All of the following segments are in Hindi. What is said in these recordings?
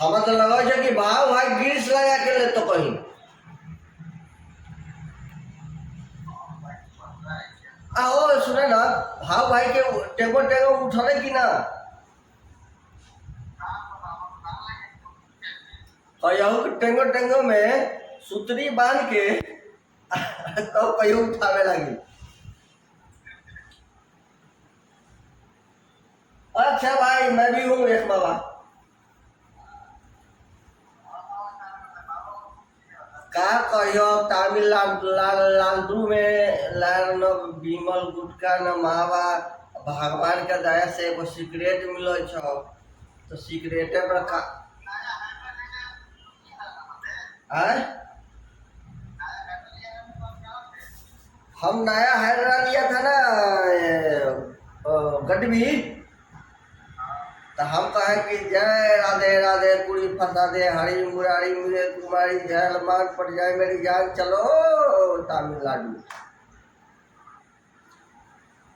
हमें तो लगा है कि भाव भाई गिरिस लगा के ले तो कहीं आओ सुने ना भाव भाई के टेंगो टेंगो उठले कि ना कहू के टेंगो टेंगो में सुतरी बांध के तो कहीं उठावे लगी। अच्छा भाई मैं भी हूँ एक बाबा का कहियो तमिलनाडु में न विमल गुटका न मावा भगवान के दया से एगो सिगरेट मिलो छो तो सिगरेटे पर का आय? हम नया हैदरा लिया था ना गडवी तो हम कहे कि जय राधे राधे कुड़ी फंसा दे हरी मुरारी मुझे तुम्हारी जय मान पड़ जाए मेरी जान चलो तमिलनाडु।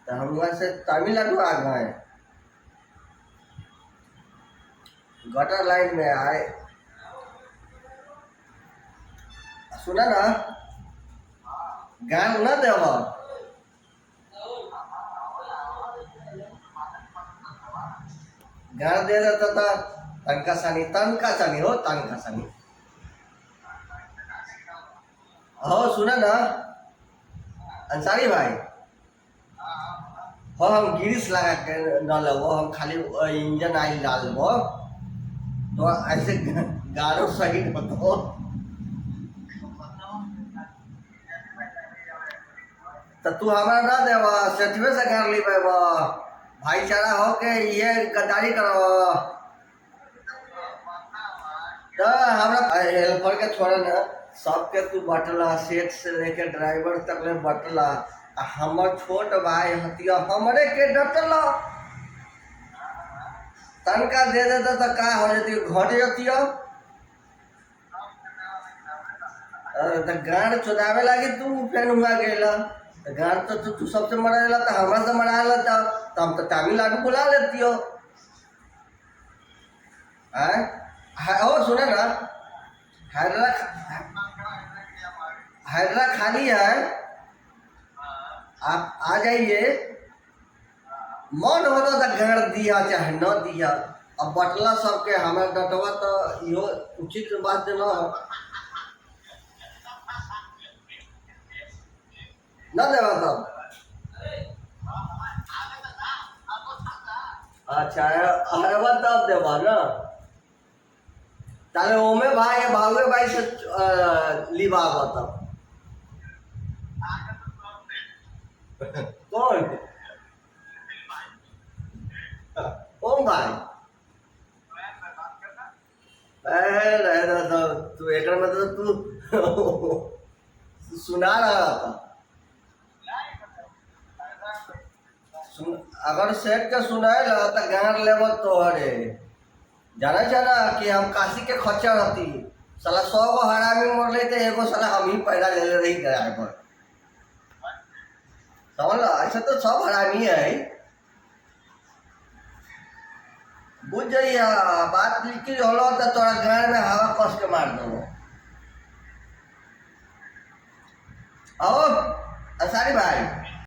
तो हम वहां से तमिलनाडु आ गए गटर लाइन में आए सुना ना गान न देव गान दे देता था तनका सानी हो तनका सानी हो सुना ना अंसारी भाई हो हम गिरिस लगा के न लगो हम खाली इंजन ऑयल डालबो तो ऐसे गाड़ो सही बताओ तो तू हमारा ना देवा सेठवे से कर ली भाईचारा हो के ये गद्दारी करो तो हमारा हेल्पर के छोड़ा ना सबके तू बटला सेठ से लेके ड्राइवर तक ले बटला हमर छोट भाई हतिया हमरे के डटला तनका दे देता तो का हो जाती घट जाती तो गाड़ चुदावे लगी तू फिर हुआ गेला गाड़ तो तू सबसे मरा तो हमारा से मरा लेता तो हम तो तमिलनाडु बुला लेती हो और सुने ना हैदरा खाली है आप आ जाइए मन होता तो गाड़ दिया चाहे न दिया अब बटला सबके हमारे डटवा तो यो उचित बात न न देवा तब अच्छा अरे तब देवा ना ताले ओमे भाई भावे भाई से लिवा तब कौन ओम भाई तू एक मतलब तू सुना रहा था अगर सेठ के सुनाए ला तो गाड़ लेव तो अरे जाना चाहना कि हम काशी के खच्चर रहती साला 100 गो हरामी मर लेते एगो साला हम ही पैदा ले ले रही ड्राइवर समझ लो ऐसा तो सब हरामी है बुझ जाइए बात लिखी होलो तो तोरा गाड़ में हवा कस के मार दो आओ अंसारी भाई